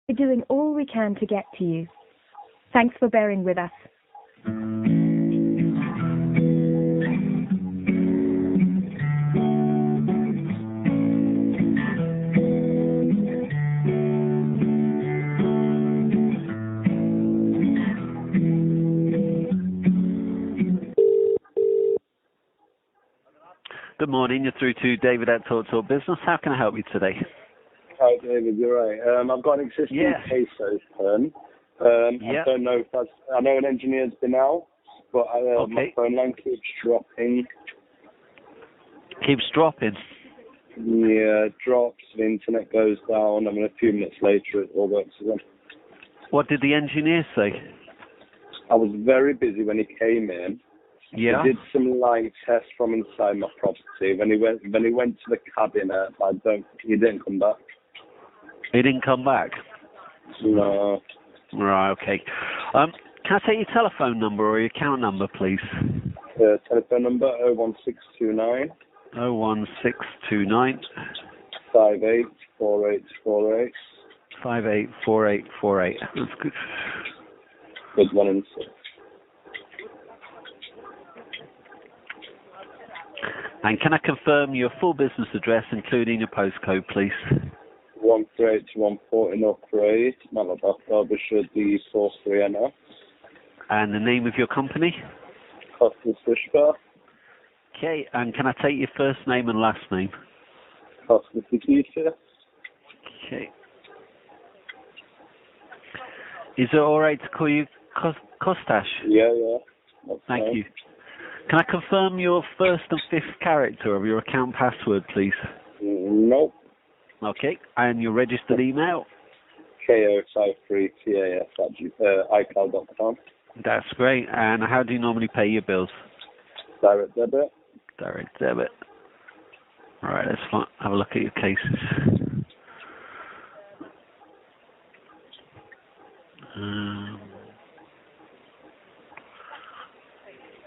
We're doing all we can to get to you. Thanks for bearing with us. Good morning. You're through to David at Talk Business. How can I help you today? Hi, David. You're right. I've got an existing case open. I don't know if that's... I know an engineer's been out, but my phone line keeps dropping. Keeps dropping? Yeah, it drops, the internet goes down, and then a few minutes later it all works again. What did the engineer say? I was very busy when he came in. Yeah. He did some line tests from inside my property. When he went to the cabinet, he didn't come back. He didn't come back? No. Right, okay. Can I take your telephone number or your account number, please? Telephone number 01629 01629 584848. 584848. That's good. Good one and six. And can I confirm your full business address, including your postcode, please? 138-140 North Parade, Malabar, Derbyshire, D43NF. And the name of your company? Costas Fishbar. Okay, and can I take your first name and last name? Costas Nikita. Okay. Is it alright to call you Kostas? Yeah. Thank you. Can I confirm your first and fifth character of your account password, please? Nope. Okay, and your registered email? ko53tas at iCloud.com. That's great. And how do you normally pay your bills? Direct debit. Direct debit. All right, let's have a look at your cases.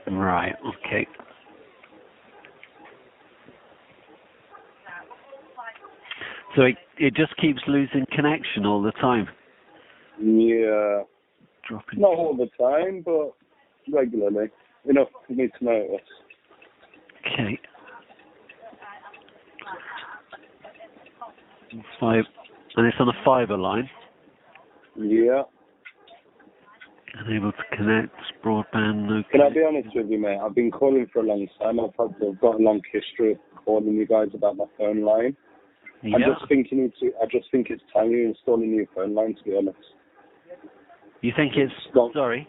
Right, okay. So it just keeps losing connection all the time? Yeah. Dropping. Not all the time, but regularly. Enough for me to notice. Okay. And it's on a fibre line? Yeah. Unable to connect, broadband, no. Can I be honest with you, mate? I've been calling for a long time. I've got a long history of calling you guys about my phone line. Yeah. I just think it's time you install a new phone line, to be honest. You think it's sorry?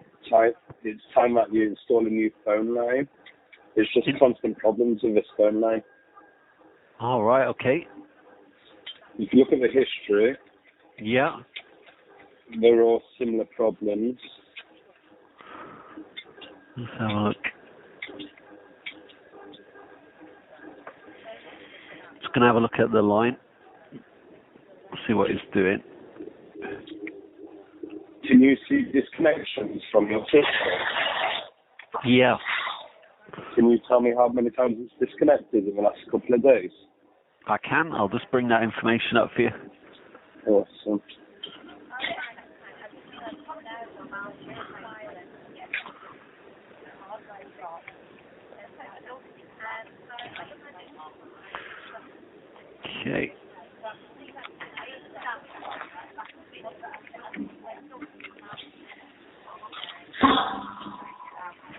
It's time that you install a new phone line. It's just constant problems with this phone line. All right, okay. If you look at the history, yeah, they're all similar problems. Let's have a look. Just going to have a look at the line. See what it's doing. Can you see disconnections from your system? Yeah. Can you tell me how many times it's disconnected in the last couple of days? I can. I'll just bring that information up for you. Awesome. Okay.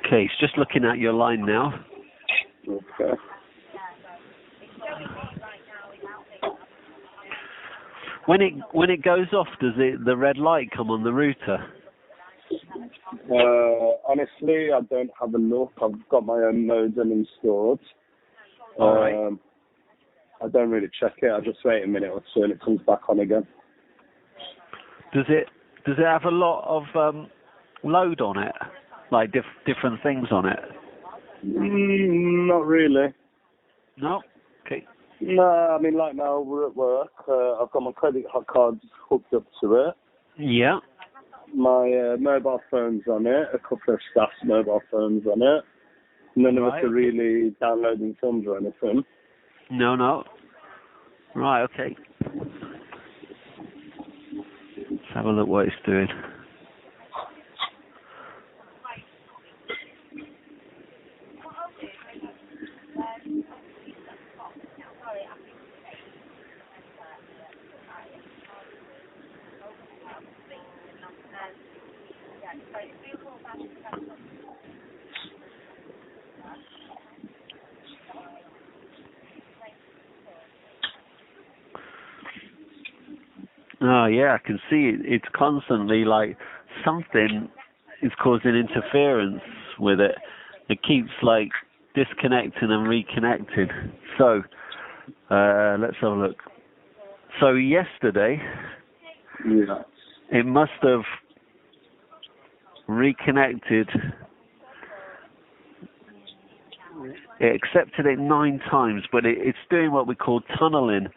Okay, it's just looking at your line now. Okay. When it goes off, does the red light come on the router? Honestly, I don't have a look. I've got my own modem installed. All right. I don't really check it. I just wait a minute or two and it comes back on again. Does it have a lot of load on it, like different things on it? Not really. No. Okay. No, I mean, like now we're at work. I've got my credit card hooked up to it. Yeah. My mobile phone's on it. A couple of staff's mobile phones on it. None of us are really downloading films or anything. No. Right, okay. have a look what it's doing. Oh yeah, I can see it. It's constantly like something is causing interference with it. It keeps like disconnecting and reconnecting. So let's have a look. So yesterday, it must have reconnected. It accepted it 9 times, but it's doing what we call tunneling,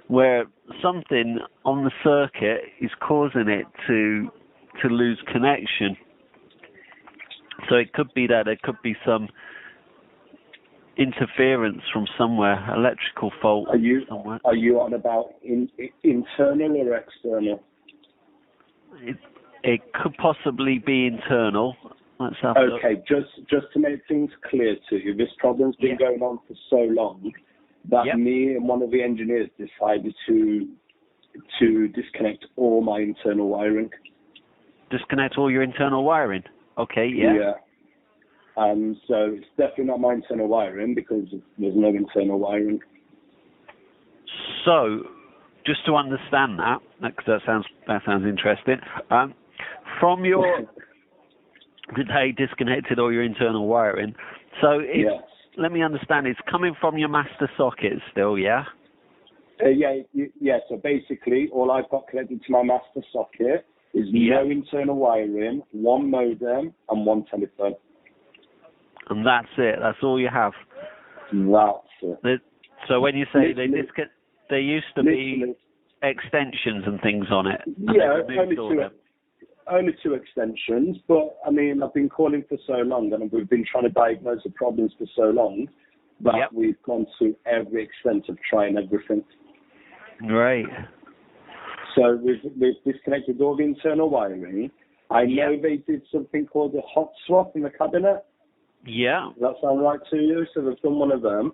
where something on the circuit is causing it to lose connection. So it could be that there could be some interference from somewhere, electrical fault somewhere. Are you on about internal or external? It could possibly be internal. Let's have a look. Okay, just to make things clear to you, this problem's been going on for so long that me and one of the engineers decided to disconnect all my internal wiring. Disconnect all your internal wiring? Okay, Yeah. And so it's definitely not my internal wiring because there's no internal wiring. So, just to understand that, because that sounds interesting. From your they disconnected all your internal wiring. So let me understand. It's coming from your master socket still, yeah? Yeah. So basically, all I've got connected to my master socket is no internal wiring, one modem, and one telephone. And that's it. That's all you have. That's it. So when you say there used to be extensions and things on it. Yeah, only two extensions. But I mean, I've been calling for so long, and we've been trying to diagnose the problems for so long that we've gone to every extent of trying everything. Right. So we've disconnected all the internal wiring. I know they did something called a hot swap in the cabinet. Yeah. Does that sound right to you? So they've done one of them.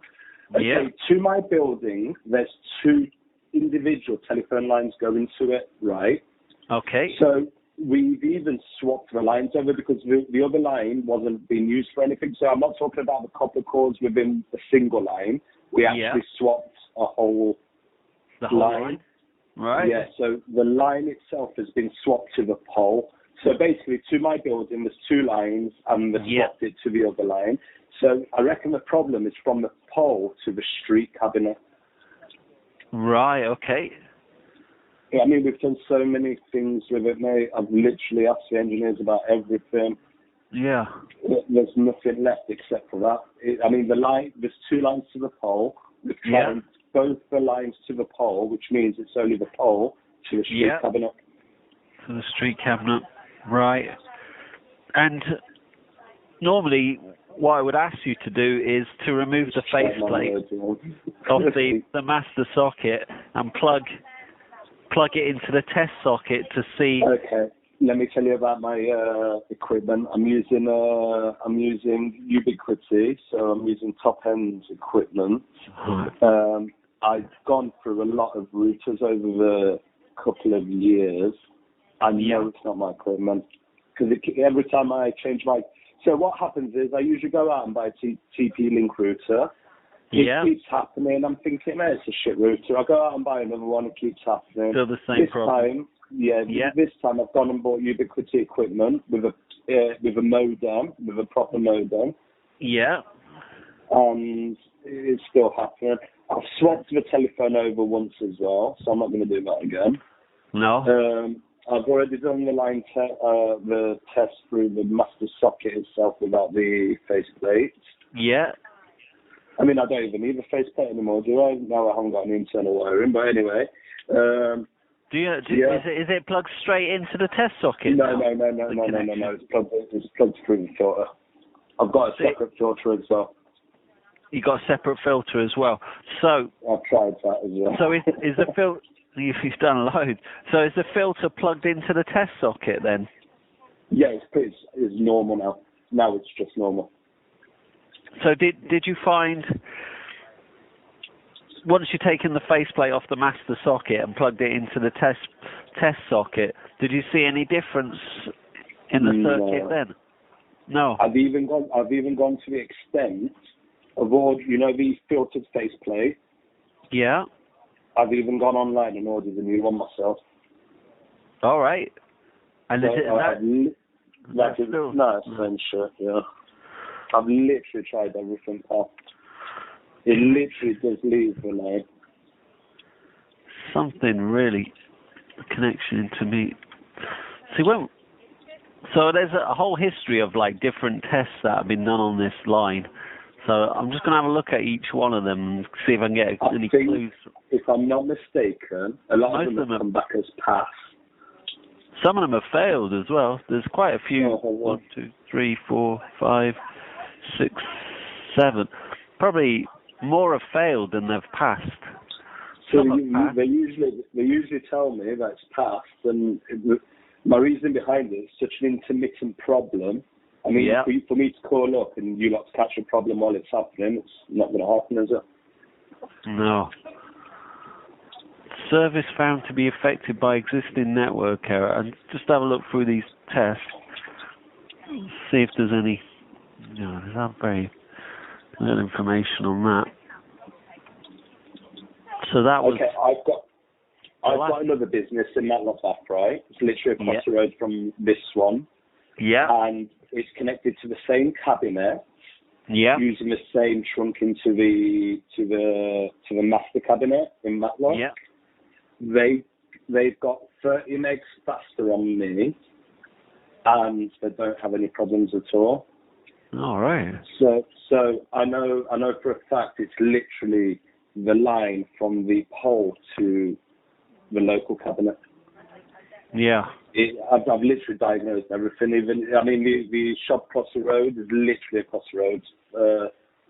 Okay, to my building, there's 2 individual telephone lines going to it, right? Okay. So we've even swapped the lines over because the other line wasn't being used for anything. So I'm not talking about the copper cords within a single line. We actually swapped a whole line. Right. Yeah, so the line itself has been swapped to the pole. So basically, to my building, there's 2 lines, and they swapped it to the other line. So I reckon the problem is from the pole to the street cabinet. Right, okay. Yeah, I mean, we've done so many things with it, mate. I've literally asked the engineers about everything. Yeah. There's nothing left except for that. I mean, there's 2 lines to the pole. We've tried both the lines to the pole, which means it's only the pole to the street cabinet. To the street cabinet. Right. And normally what I would ask you to do is to remove the faceplate of the master socket and plug it into the test socket to see. Okay. Let me tell you about my equipment. I'm using Ubiquiti, so I'm using top-end equipment. I've gone through a lot of routers over the couple of years. I know it's not my equipment because every time I change my... So what happens is I usually go out and buy a TP-Link router. It keeps happening. I'm thinking, it's a shit router. I go out and buy another one. It keeps happening. Still the same problem. This time I've gone and bought Ubiquiti equipment with a modem, with a proper modem. Yeah. And it's still happening. I've swapped the telephone over once as well, so I'm not going to do that again. No. I've already done the test through the master socket itself without the faceplate. Yeah. I mean, I don't even need the faceplate anymore, do I? No, I haven't got any internal wiring, but anyway. Is it plugged straight into the test socket? No. It's plugged through the filter. I've got a separate filter as well. You got a separate filter as well. So I've tried that as well. So is You've done loads. So is the filter plugged into the test socket then? Yeah, it's normal now. Now it's just normal. So did you find, once you've taken the faceplate off the master socket and plugged it into the test socket, did you see any difference in the circuit then? No. I've even gone to the extent of order, these filtered faceplate. Yeah. I've even gone online and ordered a new one myself. All right. And So is it that's still... No, it's the same shit, yeah. I've literally tried everything, pal. It literally does leave the line. Something really, a connection into me. See, so there's a whole history of like different tests that have been done on this line. So I'm just going to have a look at each one of them and see if I can get any clues. If I'm not mistaken, a lot of them have come back as pass. Some of them have failed as well. There's quite a few. 1, 2, 3, 4, 5, 6, 7. Probably more have failed than they've passed. So they usually tell me that it's passed, and my reasoning behind it is such an intermittent problem. I mean, for me to call up and you lot to catch a problem while it's happening, it's not going to happen, is it? No. Service found to be affected by existing network error. And just have a look through these tests, see if there's any. No, there's not very little information on that. So that was. Okay, I've got another business in Matlock, right? It's literally across the road from this one. Yeah. And it's connected to the same cabinet. Yeah. Using the same trunk into the master cabinet in Matlock. Yeah. They've got 30 megs faster on me, and they don't have any problems at all. All right. So I know for a fact it's literally the line from the pole to the local cabinet. Yeah. I've literally diagnosed everything. The shop across the road is literally across the road,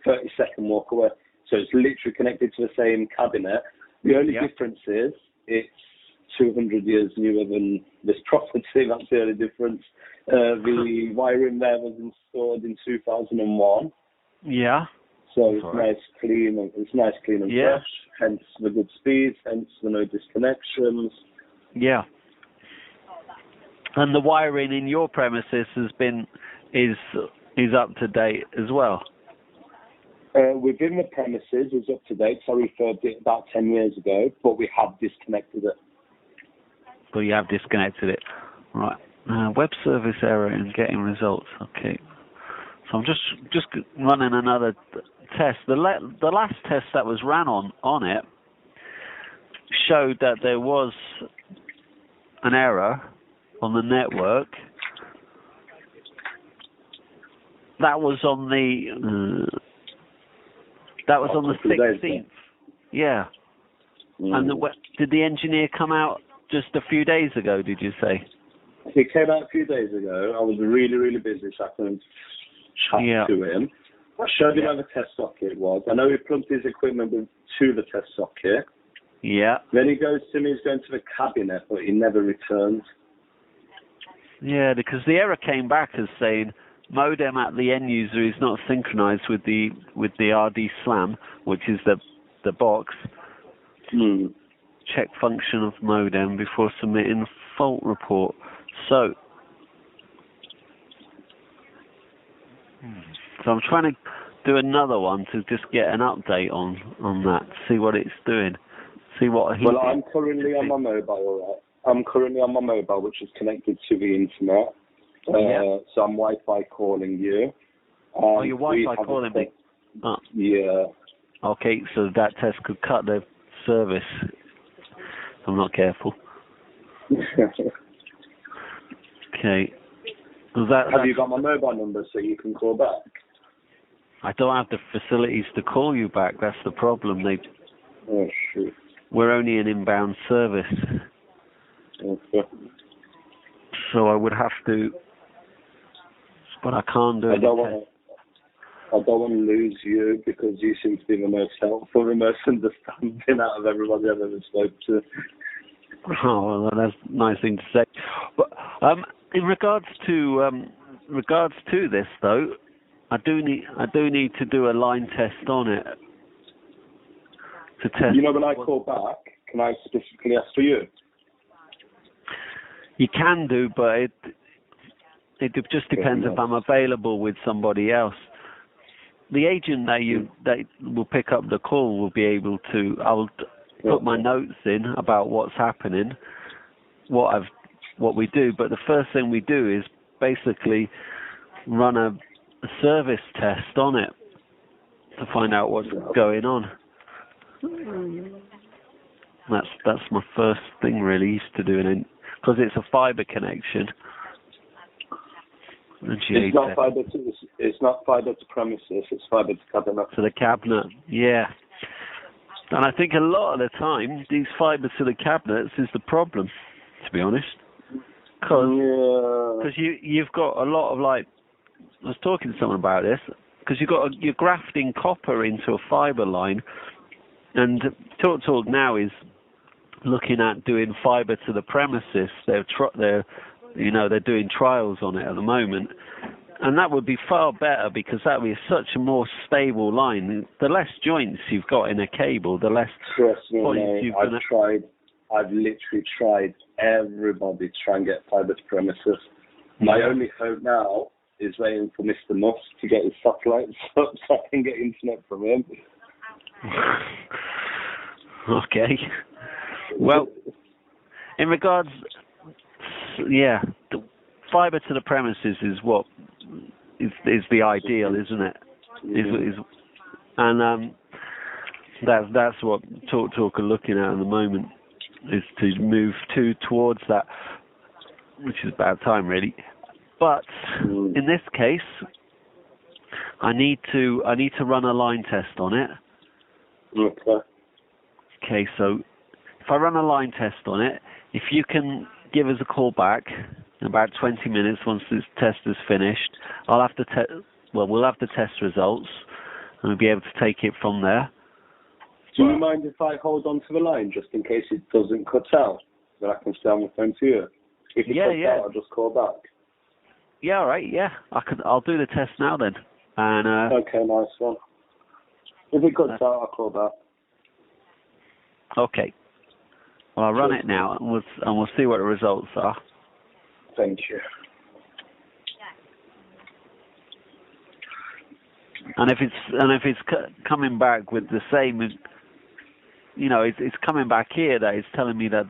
30-second walk away. So it's literally connected to the same cabinet. The only difference is it's 200 years newer than this property. That's the only difference. The wiring there was installed in 2001. Yeah. So it's nice, clean, and fresh. Hence the good speed. Hence the no disconnections. Yeah. And the wiring in your premises is up to date as well. Within the premises is up to date. So I refurbed it about 10 years ago, but we have disconnected it. But you have disconnected it, right? Web service error in getting results. Okay. So I'm just running another test. The last test that was ran on it showed that there was an error on the network. That was on the 16th. Yeah. And did the engineer come out just a few days ago, did you say? He came out a few days ago. I was really, really busy, so I couldn't chat to him. I showed him how the test socket was. I know he plugged his equipment to the test socket. Yeah. Then he goes to me, he's going to the cabinet, but he never returns. Yeah, because the error came back as saying modem at the end user is not synchronized with the RD SLAM, which is the box. Check function of modem before submitting fault report. So I'm trying to do another one to just get an update on that, see what it's doing, see what he. Well, I'm currently on my mobile, right? I'm currently on my mobile, which is connected to the internet. So I'm Wi-Fi calling you. Oh, you're Wi-Fi calling me? Oh. Yeah. Okay, so that test could cut the service. I'm not careful. Okay. Have you got my mobile number so you can call back? I don't have the facilities to call you back. That's the problem. Oh, shoot. We're only an inbound service. Okay. So I would have to, but I can't do it. I don't want to lose you because you seem to be the most helpful, the most understanding out of everybody I've ever spoke to. Oh, well, that's a nice thing to say. But in regards to this, though, I do need to do a line test on it to test. You know, when I call back, can I specifically ask for you? You can do, but it just depends if I'm available with somebody else. The agent that will pick up the call will be able to. I'll put my notes in about what's happening, what we do. But the first thing we do is basically run a service test on it to find out what's going on. That's my first thing really used to doing, because it's a fibre connection. It's not fibre to premises. It's fibre to cabinet. To the cabinet, yeah. And I think a lot of the time, these fibre to the cabinets is the problem, to be honest. Because you've got a lot of, like, I was talking to someone about this, because you're grafting copper into a fibre line, and TalkTalk now is looking at doing fibre to the premises. They're doing trials on it at the moment, and that would be far better because that would be such a more stable line. The less joints you've got in a cable, the less points you've got. I've literally tried everybody to try and get fibre to premises. My only hope now is waiting for Mr. Musk to get his satellites up so I can get internet from him. Okay. Well, in regards, the fibre to the premises is what is the ideal, isn't it? And that's what TalkTalk are looking at the moment, is to move towards that, which is about time really. But in this case, I need to run a line test on it. Okay, so if I run a line test on it, if you can give us a call back in about 20 minutes once this test is finished, we'll have the test results, and we'll be able to take it from there. Do you mind if I hold on to the line just in case it doesn't cut out? Then I can stay on the phone to you. If it cuts out, I'll just call back. Yeah, all right. Yeah, I'll do the test now then. And okay, nice one. If it cuts out, I'll call back. Okay. Well, I'll run it now, and we'll see what the results are. Thank you. And if it's coming back with the same, it's coming back here that it's telling me that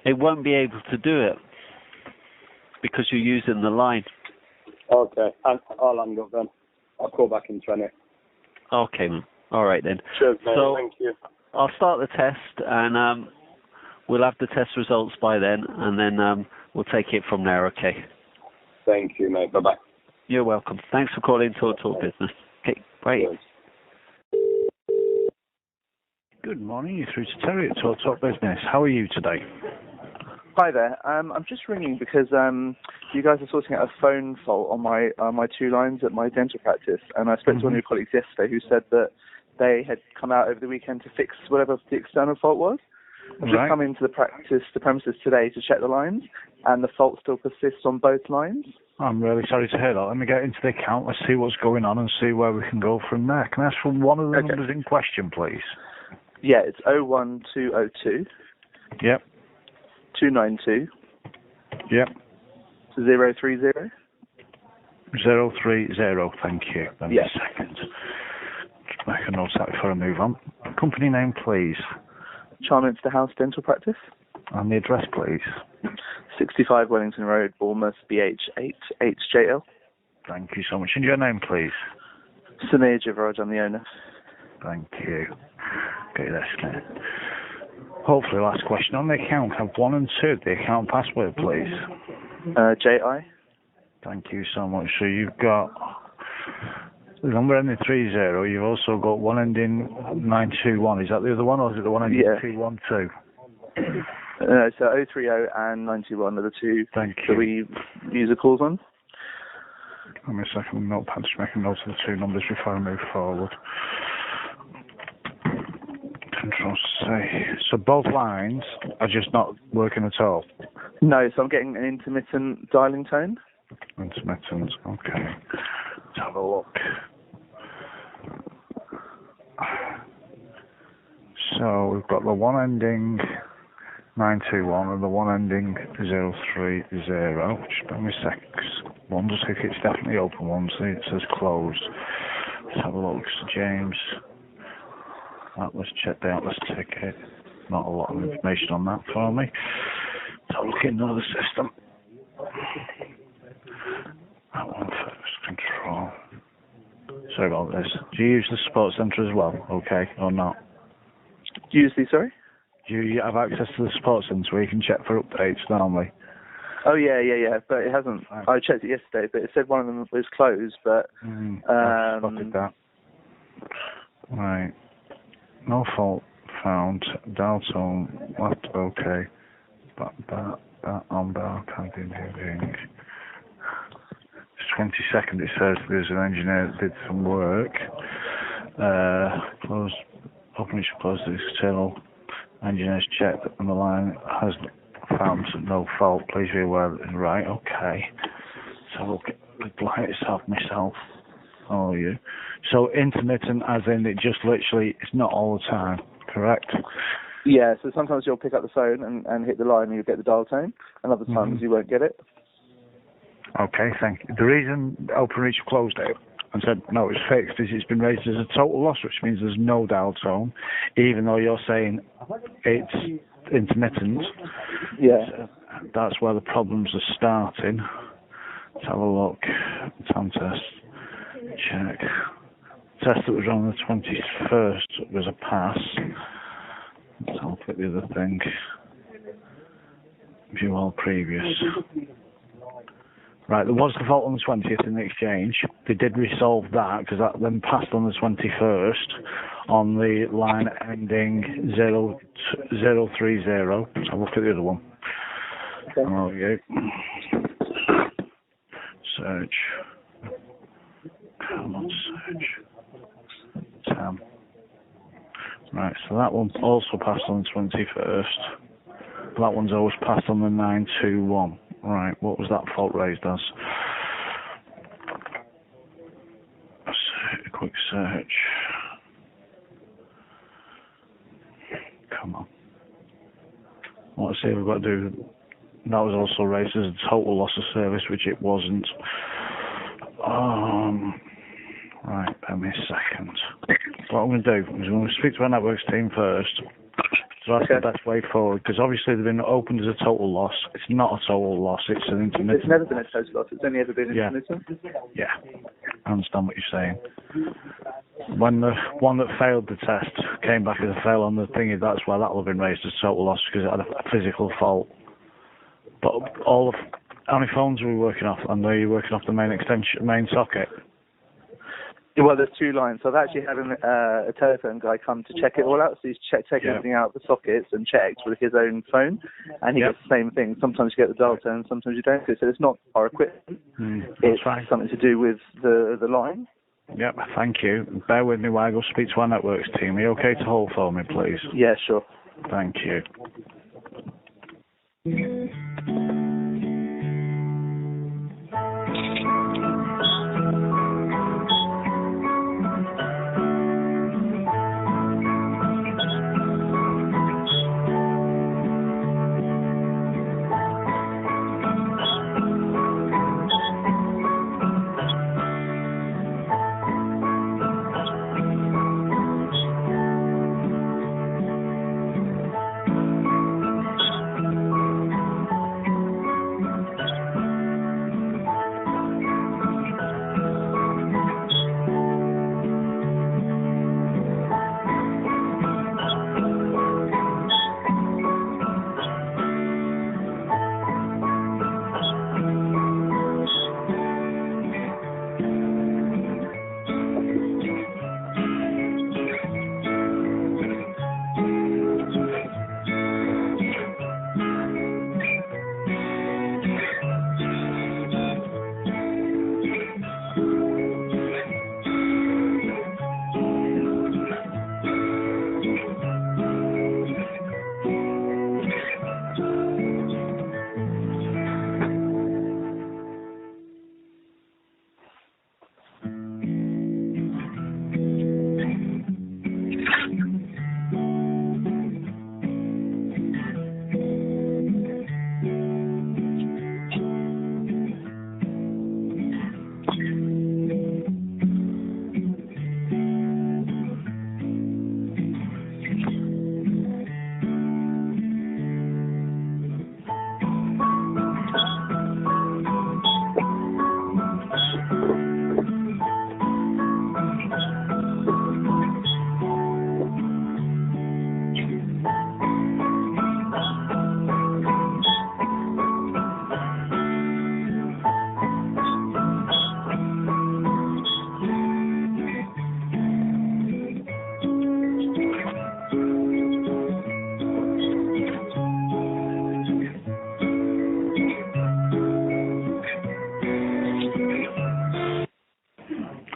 it won't be able to do it because you're using the line. Okay, I'll hang up then. I'll call back in 20. Okay, man. All right then. Cheers, mate. So thank you. I'll start the test, and we'll have the test results by then, and then we'll take it from there. Okay. Thank you, mate. Bye-bye. You're welcome. Thanks for calling TalkTalk Business. Okay, bye. Good morning. You're through to Terry at TalkTalk Business. How are you today? Hi there. I'm just ringing because you guys are sorting out a phone fault on my two lines at my dental practice, and I spoke to one of your colleagues yesterday who said that they had come out over the weekend to fix whatever the external fault was. I've just come into the premises today to check the lines, and the fault still persists on both lines. I'm really sorry to hear that. Let me get into the account, let's see what's going on and see where we can go from there. Can I ask for one of the numbers in question, please? Yeah, it's 01202. Yep. 292. Yep. 030. 030, thank you. Give me a second. Just make a note of that before I move on. Company name, please. Charminster House Dental Practice. And the address, please. 65 Wellington Road, Bournemouth, BH8 8JL. Thank you so much. And your name, please? Samir Jivaraj, I'm the owner. Thank you. Okay, that's clear. Hopefully, last question on the account. Have 1 and 2, the account password, please. JI. Thank you so much. So you've got the number ending 30. You've also got one ending 921. Is that the other one, or is it the one ending 212? So 030 and 91 are the two that we use the calls on. Give me a second. Notepad, just make a note of the two numbers before I move forward. Control C. So both lines are just not working at all? No, so I'm getting an intermittent dialing tone. Intermittent, okay. Let's have a look. So we've got the one ending 921 and the one ending 030. Just give me a sec. One does think it's definitely open, one see it says closed. Let's have a look. So James, let's check the Atlas ticket. Not a lot of information on that for me. So I'll look into the system. That one first, control. Sorry about this. Do you use the support centre as well, okay, or not? Usually, sorry? Do you have access to the support centre where you can check for updates normally? Oh, yeah, but it hasn't. I checked it yesterday, but it said one of them was closed, but... I've spotted that. Right. No fault found. Dial tone, left, okay. That on bar, can't do anything. 22nd it says there's an engineer that did some work. Open it should close the external engineer's checked and the line has found no fault. Please be aware that right, okay. So look at the light itself myself. Oh you. So intermittent as in it just literally it's not all the time, correct? Yeah, so sometimes you'll pick up the phone and hit the line and you'll get the dial tone, and other times you won't get it. Okay, thank you. The reason OpenReach closed it and said no, it's fixed is it's been raised as a total loss, which means there's no dial tone, even though you're saying it's intermittent. Yeah. So that's where the problems are starting. Let's have a look. Time test. Check. Test that was on the 21st was a pass. Let's have a look at the other thing. View all previous. Right, there was the fault on the 20th in the exchange. They did resolve that because that then passed on the 21st on the line ending 030. Let's have a look at the other one. Okay. There we go. Search. Come on, search. 10. Right, so that one also passed on the 21st. That one's always passed on the 921. Right, what was that fault raised as? A quick search. Come on. Let's see, we've got to do. That was also raised as a total loss of service, which it wasn't. Right, bear me a second. What I'm going to do is I'm going to speak to our networks team first. So that's the best way forward, because obviously they've been opened as a total loss. It's not a total loss, it's an intermittent. It's never been a total loss, it's only ever been intermittent. Yeah, I understand what you're saying. When the one that failed the test came back as a fail on the thingy, that's why that will have been raised as total loss, because it had a physical fault. But how many phones are we working off? And are you working off the main socket? Well, there's two lines. So I've actually had a telephone guy come to check it all out. So he's taken everything out of the sockets and checked with his own phone, and he gets the same thing. Sometimes you get the dial tone, sometimes you don't. So it's not our equipment. It's something to do with the line. Yep, thank you. Bear with me while I go speak to our networks team. Are you okay to hold for me, please? Yeah, sure. Thank you.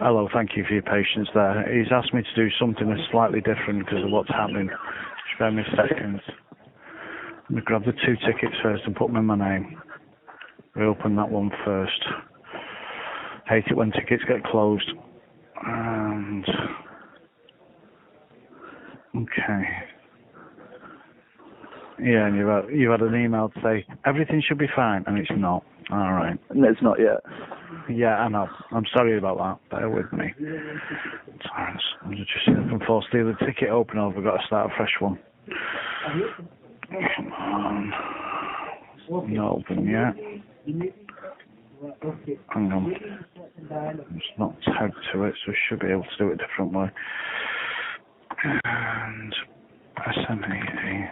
Hello, thank you for your patience there. He's asked me to do something that's slightly different because of what's happening. Just bear me a second. I'm going to grab the 2 tickets first and put them in my name. Reopen that one first. Hate it when tickets get closed. And... okay. Yeah, and you've had an email to say everything should be fine, and it's not. All right. No, it's not yet. Yeah, I know. I'm sorry about that. Bear with me. Sorry, I'm just see if I can force the other ticket open, or we've got to start a fresh one. Come on. Not open yet. Hang on. It's not tagged to it, so we should be able to do it a different way. And SME.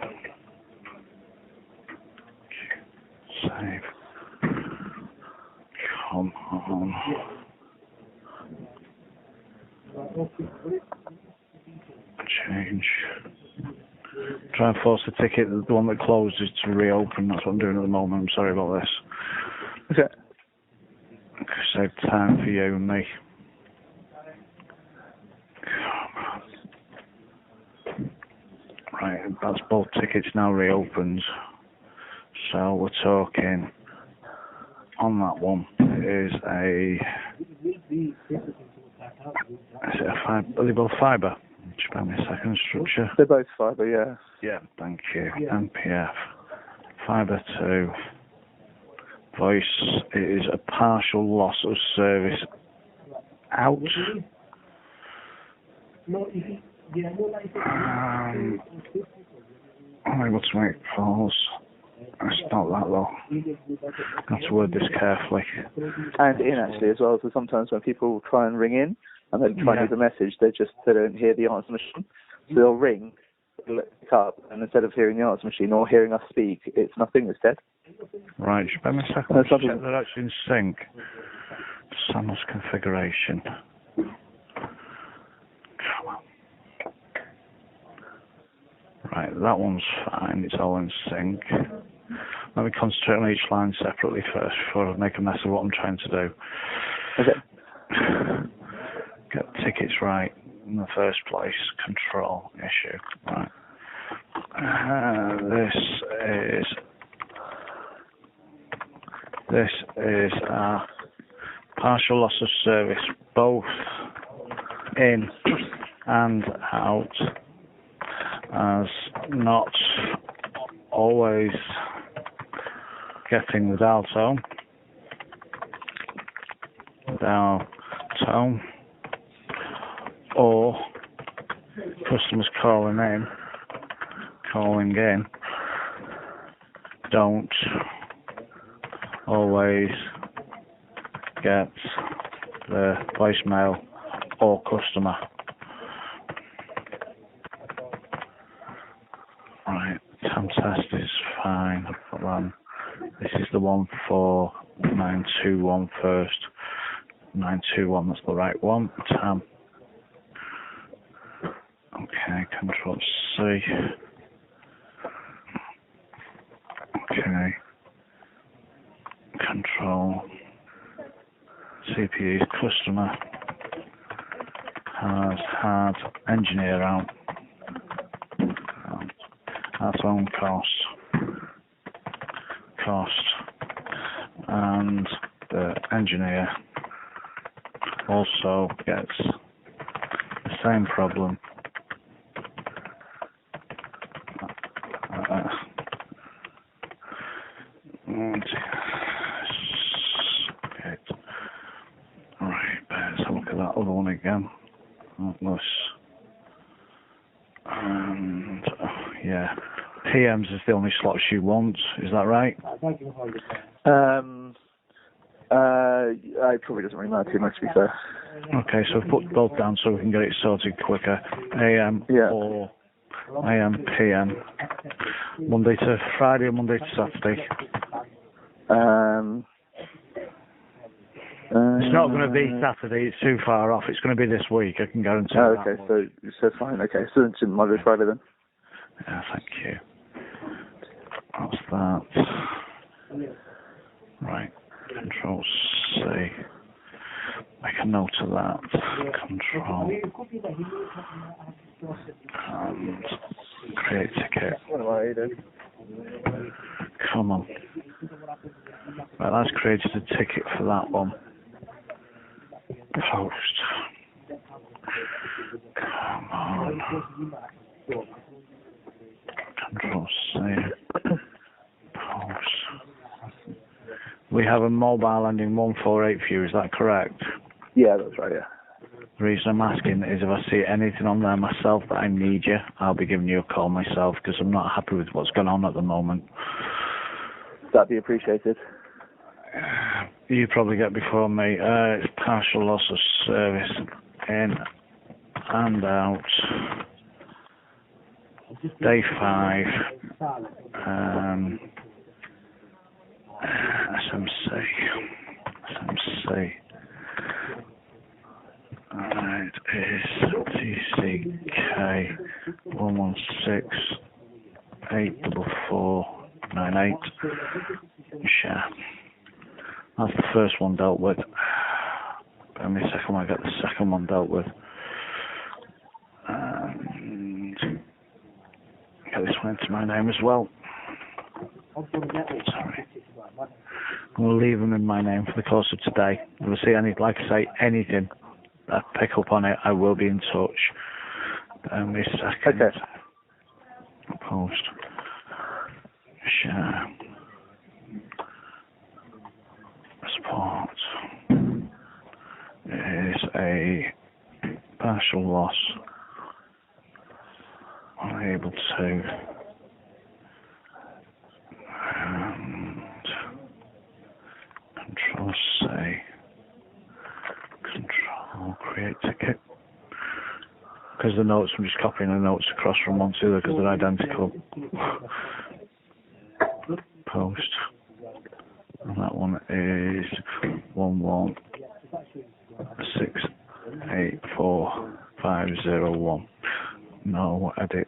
Save. Come on. Change. Try and force the ticket, the one that closed, is to reopen. That's what I'm doing at the moment. I'm sorry about this. Okay. Save time for you and me. Right, that's both tickets now reopened. So we're talking on that one is are they both fibre? Just bear me a second. Structure. They're both fibre, yeah. Yeah, thank you. MPF. Fibre 2. Voice is a partial loss of service out. I'm able to make calls. It's not that low. I have to word this carefully. And in actually as well, so sometimes when people try and ring in and they try and leave a message, they don't hear the answer machine. So they'll ring, they'll pick up, and instead of hearing the answer machine or hearing us speak, it's nothing instead. Right, just bear me a second. Check they're actually in sync. Samuel's configuration. Come on. Right, that one's fine. It's all in sync. Let me concentrate on each line separately first before I make a mess of what I'm trying to do. Okay. Get tickets right in the first place. Control issue. Right. This is a partial loss of service, both in and out, as not always getting the dial tone, or customers calling in, don't always get the voicemail or customer. Right, time test is fine. This is the one for 921 first. 921, that's the right one. Tam. Okay, Control C. Okay. Control CPU's customer has had engineer out at own cost, and the engineer also gets the same problem again. This. And yeah, PMs is the only slots you want. Is that right? It probably doesn't really matter too much, to be fair. Okay, so put both down so we can get it sorted quicker. AM or AM, PM. Monday to Friday or Monday to Saturday? It's not going to be Saturday, it's too far off. It's going to be this week, I can guarantee that. Okay, so fine, okay. So it's Monday to Friday then? Yeah, thank you. That's that. Right, Control C. Make a note of that. Control. And create ticket. Come on. Right, that's created a ticket for that one. Post. Come on. Control C. Post. We have a mobile ending 148 for you, is that correct? Yeah, that's right, yeah. The reason I'm asking is if I see anything on there myself that I need you, I'll be giving you a call myself because I'm not happy with what's going on at the moment. That'd be appreciated. You probably get before me. It's partial loss of service in and out. Day 5. SMC. It is TCK 116-84498. Share. That's the first one dealt with. Give me a second when I get the second one dealt with. And get this one into my name as well. Sorry. We'll leave them in my name for the course of today. If I see any, like I say, anything I pick up on it, I will be in touch. Give me a second. Okay. Post. Share. Support. It is a partial loss. Unable to. Control C. Control create ticket. Because the notes, I'm just copying the notes across from one to the other because they're identical. Post. And that one is 116-84501. No edit.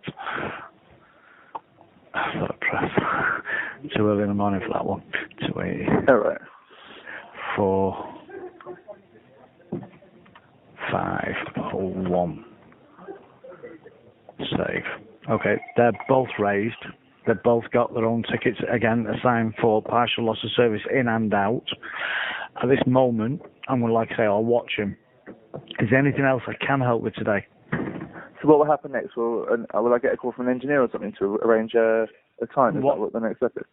I thought I pressed too early in the morning for that one. 280. Alright. 4501. Save. Okay, they're both raised. They've both got their own tickets, again, assigned for partial loss of service in and out. At this moment, I'm going to, like I say, I'll watch them. Is there anything else I can help with today? So what will happen next? Will I get a call from an engineer or something to arrange a time? Is that what the next step is?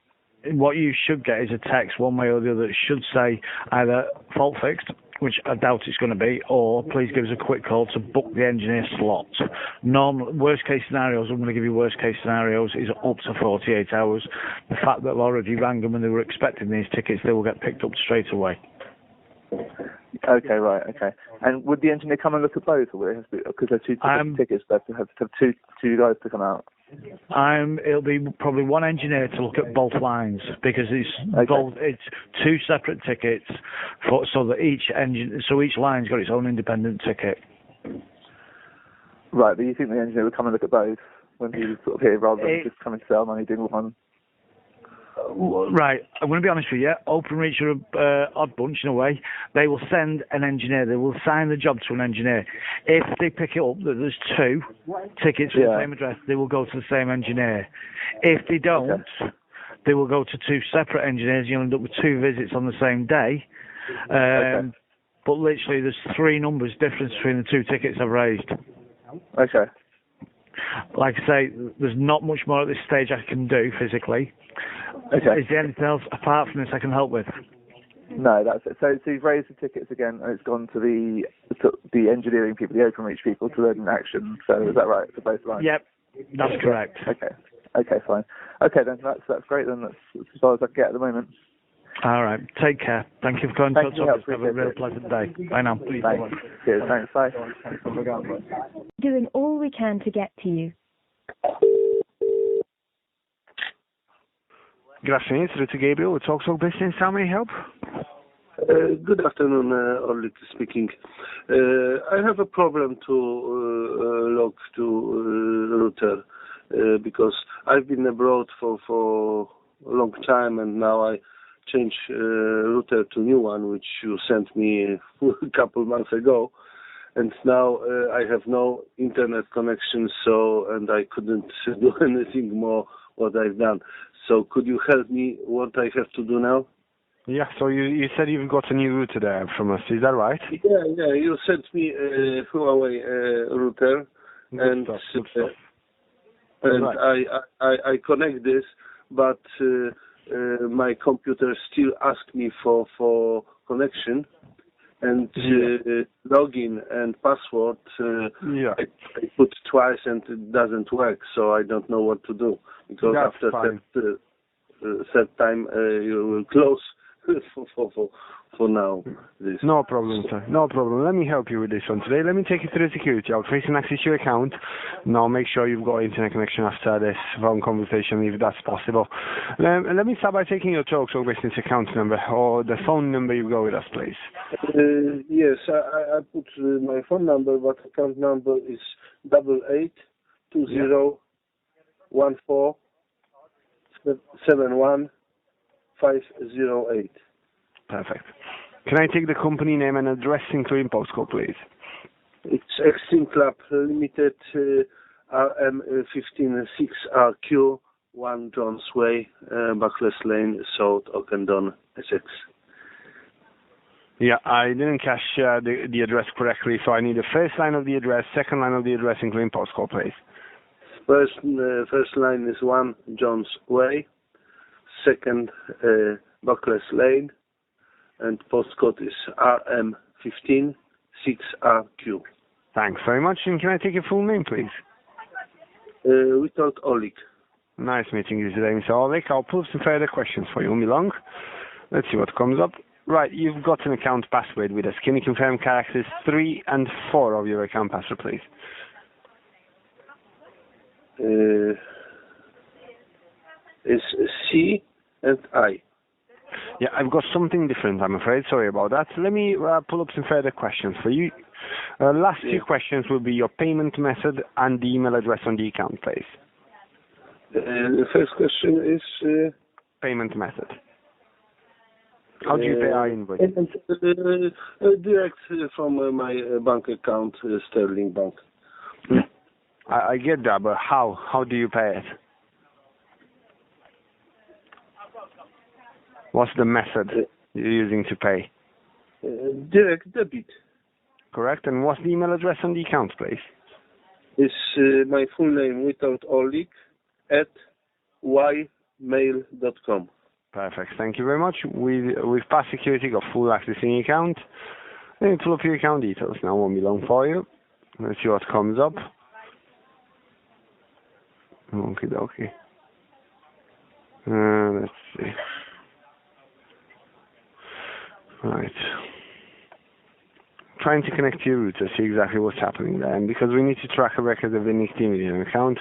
What you should get is a text one way or the other. It should say either fault fixed, which I doubt it's going to be, or please give us a quick call to book the engineer slot. Worst case scenarios, I'm going to give you worst case scenarios, is up to 48 hours. The fact that Laura, if you rang them and they were expecting these tickets, they will get picked up straight away. Okay, right, okay. And would the engineer come and look at both, or will it have to be, because there are two tickets, they have to have two guys to come out? It'll be probably one engineer to look at both lines because it's two separate tickets so that each line's got its own independent ticket. Right, but you think the engineer would come and look at both when he was sort of here rather than just coming to sell money doing one? Right, I'm going to be honest with you. OpenReach are an odd bunch in a way. They will send an engineer. They will assign the job to an engineer. If they pick it up that there's two tickets for the same address, they will go to the same engineer. If they don't, they will go to two separate engineers. You'll end up with two visits on the same day. But literally, there's 3 numbers difference between the 2 tickets I've raised. Okay. Like I say, there's not much more at this stage I can do physically. Okay. Is there anything else apart from this I can help with? No, that's it. So you've raised the tickets again, and it's gone to the engineering people, the OpenReach people, to learn in action. So is that right for both lines? Yep, that's correct. Okay, fine. Okay, then that's great. Then that's as far as I can get at the moment. All right. Take care. Thank you for calling. Thank you. Have a real pleasant day. Bye now. Thanks. Cheers. Thanks. Bye. Doing all we can to get to you. Good afternoon, it's Ruta Gabriel with TalkTalk Business. How may I help? Good afternoon, Orlik speaking. I have a problem to log to router because I've been abroad for a long time, and now I change router to new one, which you sent me a couple months ago, and now I have no internet connection, and I couldn't do anything more what I've done. So could you help me what I have to do now? Yeah, so you said you've got a new router there from us, is that right? Yeah, you sent me a Huawei router, Good stuff. And Right. I connect this, but my computer still asks me for connection, and login and password I put twice and it doesn't work, so I don't know what to do, because That's after fine. set time you will close for now. This. No problem, sir. No problem. Let me help you with this one today. Let me take you through the security. I'll trace and access your account. Now make sure you've got internet connection after this phone conversation, if that's possible. Let me start by taking your TalkShow business account number or the phone number you go with us, please. Yes, I put my phone number, but account number is 8820147158. Perfect. Can I take the company name and address, including postcode, please? It's Extreme Club Limited, RM156RQ, 1 Jones Way, Buckless Lane, South Ockendon, Essex. Yeah, I didn't catch the address correctly, so I need the first line of the address, second line of the address, including postcode, please. First line is 1 Jones Way, second Buckless Lane, and postcode is RM156RQ. Thanks very much. And can I take your full name, please? Witold Olik. Nice meeting you today, Mr. Olik. I'll pull some further questions for you. Won't be long. Let's see what comes up. Right, you've got an account password with us. Can you confirm characters 3 and 4 of your account password, please? It's C and I. Yeah, I've got something different, I'm afraid. Sorry about that. Let me pull up some further questions for you. Last few questions will be your payment method and the email address on the account, please. The first question is... payment method. How do you pay our invoice? Direct from my bank account, Sterling Bank. I get that, but how? How do you pay it? What's the method you're using to pay? Direct debit. Correct. And what's the email address on the account, please? It's my full name, Witold Olik, @ymail.com. Perfect. Thank you very much. With past security, got full access in your account. Let me pull up your account details now. Won't be long for you. Let's see what comes up. Okie dokie. Let's see. Right. Trying to connect to your router, see exactly what's happening there. And because we need to track a record of any activity in an account,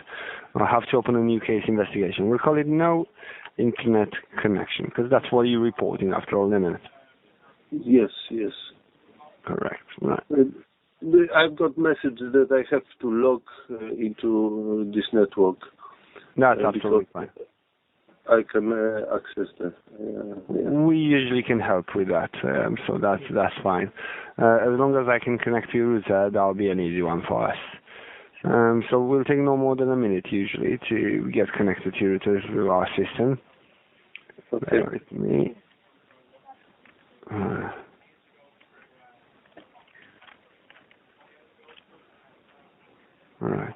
I'll have to open a new case investigation. We'll call it no internet connection, because that's what you're reporting after all, isn't it? Yes. Correct. Right. I've got message that I have to log into this network. That's absolutely fine. I can access that. We usually can help with that, so that's fine. As long as I can connect to your router, that'll be an easy one for us. So we'll take no more than a minute usually to get connected to your router through our system. Okay. Bear with me. All right.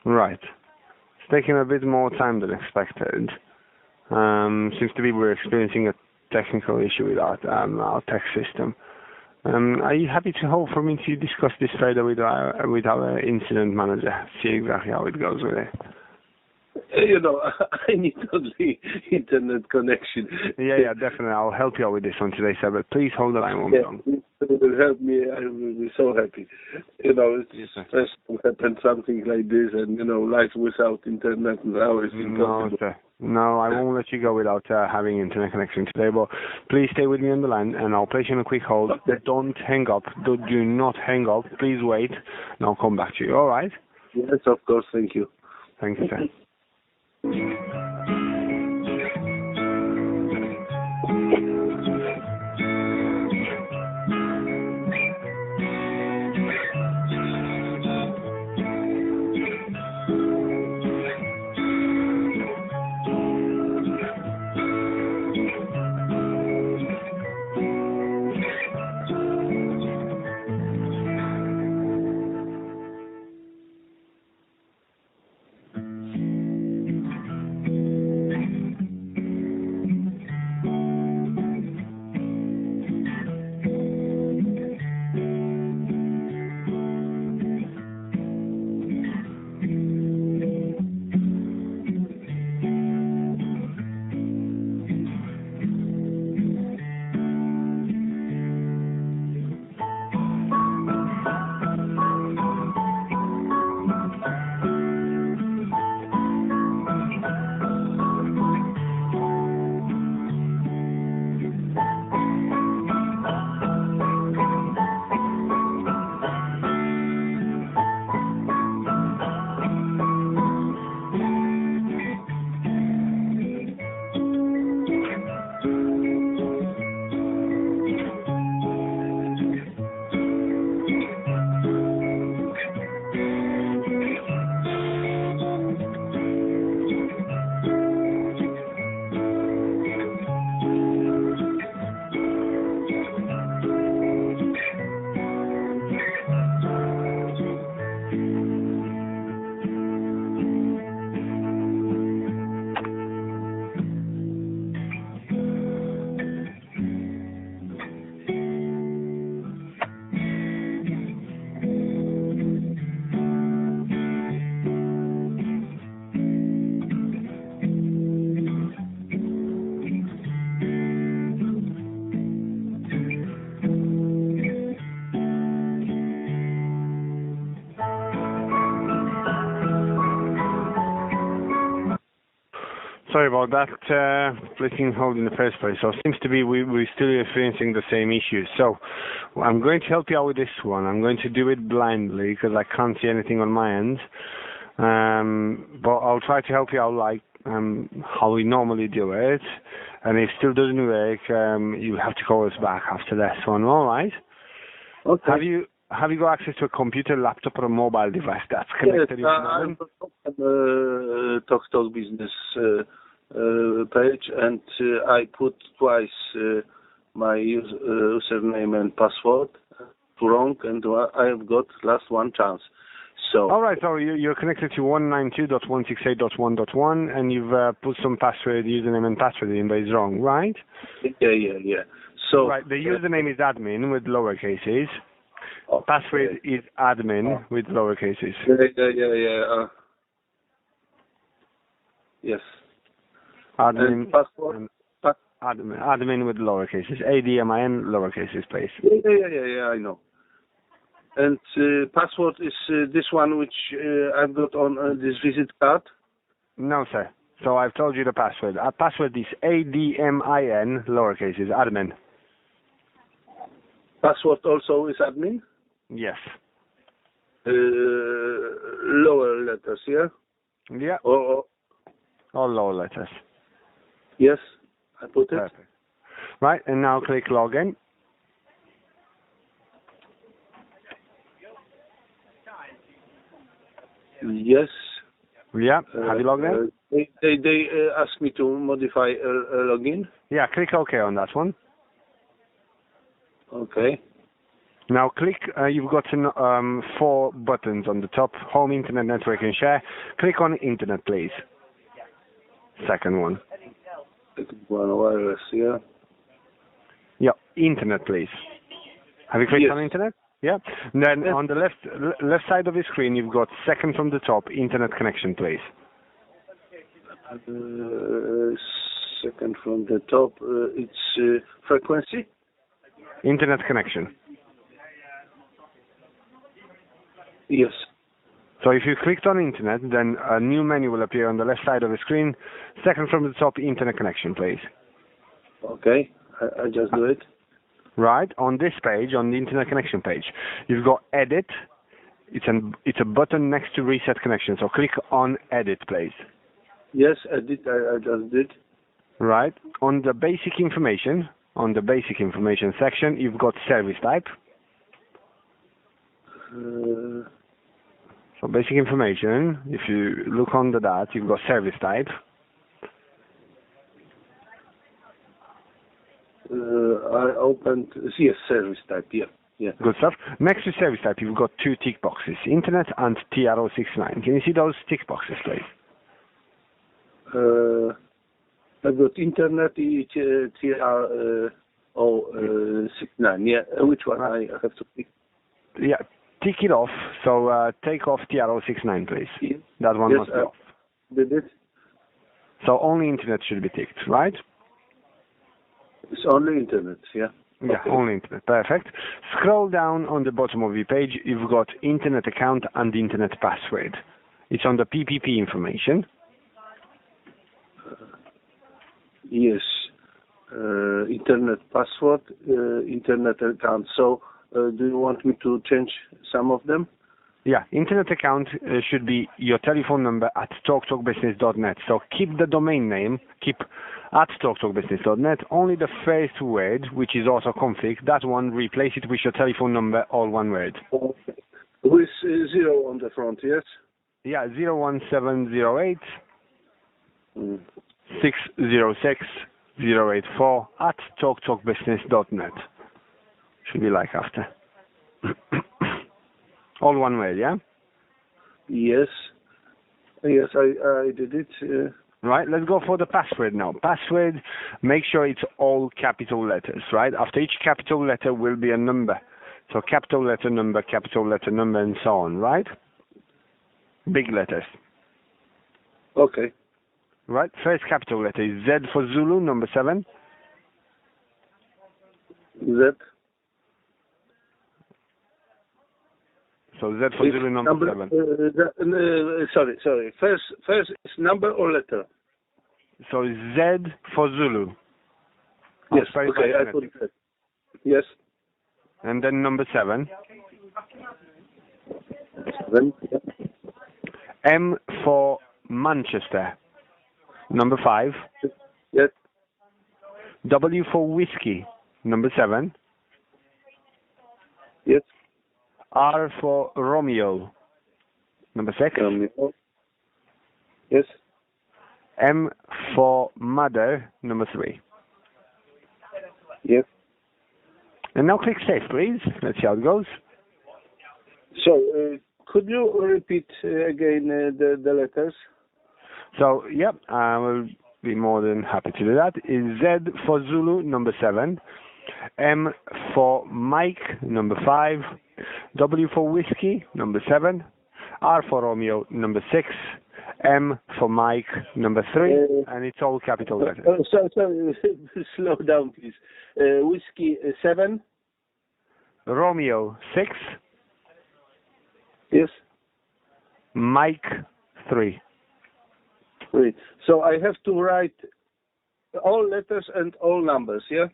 Right. It's taking a bit more time than expected. Seems to be we're experiencing a technical issue with our tech system. Are you happy to hold for me to discuss this further with our incident manager? See exactly how it goes with it. You know, I need only internet connection. Yeah, definitely. I'll help you out with this one today, sir. But please hold the line one Yeah, moment. it will help me. I will be so happy. You know, it's Yes, sir. stressful to happen something like this, and you know, life without internet now is No, impossible. sir. No, I won't let you go without having internet connection today. But please stay with me on the line, and I'll place you on a quick hold. Okay. Don't hang up. Do not hang up. Please wait, and I'll come back to you. All right? Yes, of course. Thank you. Thank you, sir. Sorry about that, placing hold in the first place. So it seems to be we're still experiencing the same issues. So I'm going to help you out with this one. I'm going to do it blindly because I can't see anything on my end. But I'll try to help you out like how we normally do it. And if it still doesn't work, you have to call us back after this one. All right? Okay. Have you got access to a computer, laptop, or a mobile device that's connected? Yes, I'm on TalkTalk Business page, and I put twice my username and password wrong, and I have got last one chance. So. All right, so you're connected to 192.168.1.1, and you've put some password, username and password in, but it's wrong, right? Yeah. So. Right, the username is admin with lower cases. Okay. Password is admin with lower cases. Yeah. Yes. Admin. And password. Admin with lower cases. ADMIN lower cases, please. Yeah. I know. And password is this one which I've got on this visit card? No, sir. So I've told you the password. Our password is ADMIN lower cases. Admin. Password also is admin? Yes. Lower letters, yeah? Yeah. Or All lower letters. yes, I put it. Perfect. Right, and now click login. Yes. Yeah. Have you logged in? They asked me to modify a login. Yeah. Click OK on that one. Okay. Now click. You've got 4 buttons on the top: Home, Internet, Network, and Share. Click on Internet, please. Second one. One wireless, yeah. Yeah. Internet, please. Have you clicked Yes. on Internet? Yeah. And then Yes. on the left side of the screen, you've got second from the top, Internet connection, please. Second from the top, it's frequency. Internet connection. Yes. So if you clicked on internet, then a new menu will appear on the left side of the screen. Second from the top, internet connection, please. Okay, I just do it. Right, on this page, on the internet connection page, you've got edit. It's a button next to reset connection. So click on edit, please. Yes, I did. I just did. Right, on the basic information section, you've got service type. So basic information, if you look under that, you've got service type. I opened, yes, service type, yeah. Good stuff. Next to service type, you've got two tick boxes, Internet and TRO69. Can you see those tick boxes, please? I've got Internet, TRO69, yeah. Which one I have to pick? Yeah, tick it off. So take off TRO69, please. Yes. That one must be off. Did it? So only Internet should be ticked, right? It's only Internet, yeah. Yeah, okay. Only Internet. Perfect. Scroll down on the bottom of your page. You've got Internet account and Internet password. It's on the PPP information. Yes. Internet password, Internet account. So, do you want me to change some of them? Yeah, Internet account should be your telephone number at talktalkbusiness.net. So keep the domain name, keep at talktalkbusiness.net. Only the first word, which is also config, that one, replace it with your telephone number, all one word. Okay. With 0 on the front, yes? Yeah, 01708 606 084 at talktalkbusiness.net. Should be like after. All one word, yeah? Yes. Yes, I did it. Right, let's go for the password now. Password, make sure it's all capital letters, right? After each capital letter will be a number. So capital letter, number, and so on, right? Big letters. Okay. Right, first capital letter is Z for Zulu, number 7. Z. So Z for Zulu, number 7. Sorry. First is number or letter? So Z for Zulu. Yes, okay, I put it. Yes. And then number 7. 7, yeah. M for Manchester. Number 5. Yes. W for whiskey. Number 7. Yes. R for Romeo. Number 6. Romeo. Yes. M for mother. Number 3. Yes. And now click save, please. Let's see how it goes. So, could you repeat again the letters? So, yep, I will be more than happy to do that. Is Z for Zulu, number 7. M for Mike, number 5. W for whiskey, number 7. R for Romeo, number 6. M for Mike, number 3. And it's all capital letters. Sorry, slow down, please. Whiskey 7. Romeo 6. Yes. Mike 3. 3. So I have to write all letters and all numbers, yeah?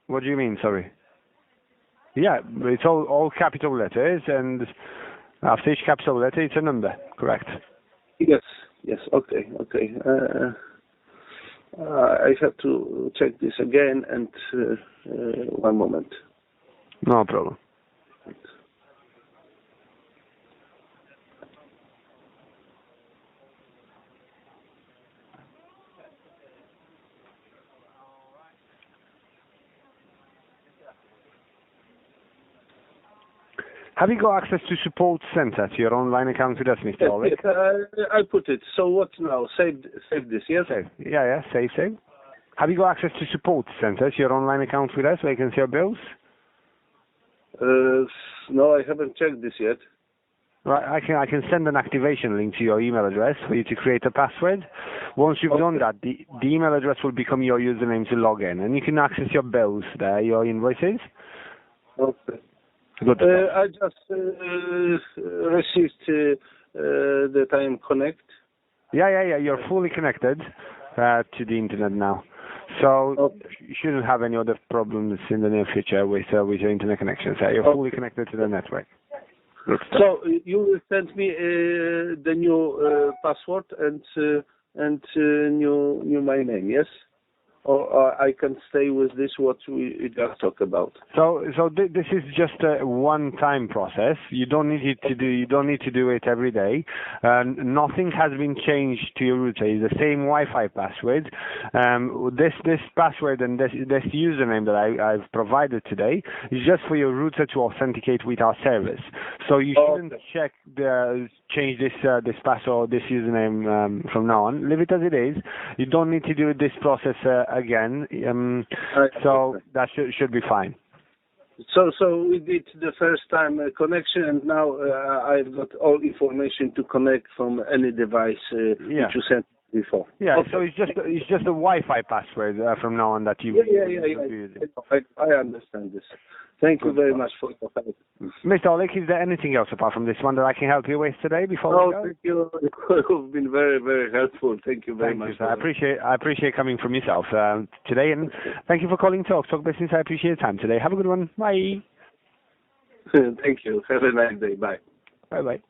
What do you mean, sorry? Yeah, it's all capital letters, and after each capital letter, it's a number, correct? Yes, okay. I have to check this again, and one moment. No problem. Have you got access to support center to your online account with us, Mr. Oleg? Yes, I put it. So what now? Save this, yes? Save. Yeah, save. Have you got access to support center to your online account with us where you can see your bills? No, I haven't checked this yet. Right, I can send an activation link to your email address for you to create a password. Once you've done that, the email address will become your username to log in, and you can access your bills there, your invoices. Okay. Good. I just received that I am connected. Yeah. You're fully connected to the internet now, so Okay. you shouldn't have any other problems in the near future with your internet connection. So you're fully connected to the network. So you will send me the new password and new my name, yes? Or I can stay with this what we just talked about. So this is just a one-time process. You don't need to do it every day. Nothing has been changed to your router. It's the same Wi-Fi password. This password and this username that I've provided today is just for your router to authenticate with our service. So you shouldn't change this password, this username from now on. Leave it as it is. You don't need to do this process again. So that should be fine. So we did the first time connection, and now I've got all information to connect from any device which you sent before. Yeah. Okay. So it's just a Wi-Fi password from now on that you. Yeah. I understand this. Thank you very much for your help. Mr. Oleg, is there anything else apart from this one that I can help you with today before we go? Thank you. You've been very, very helpful. Thank you very much. Thank you, sir. I appreciate coming from yourself today, and thank you for calling Talk Business. I appreciate your time today. Have a good one. Bye. Thank you. Have a nice day. Bye. Bye-bye.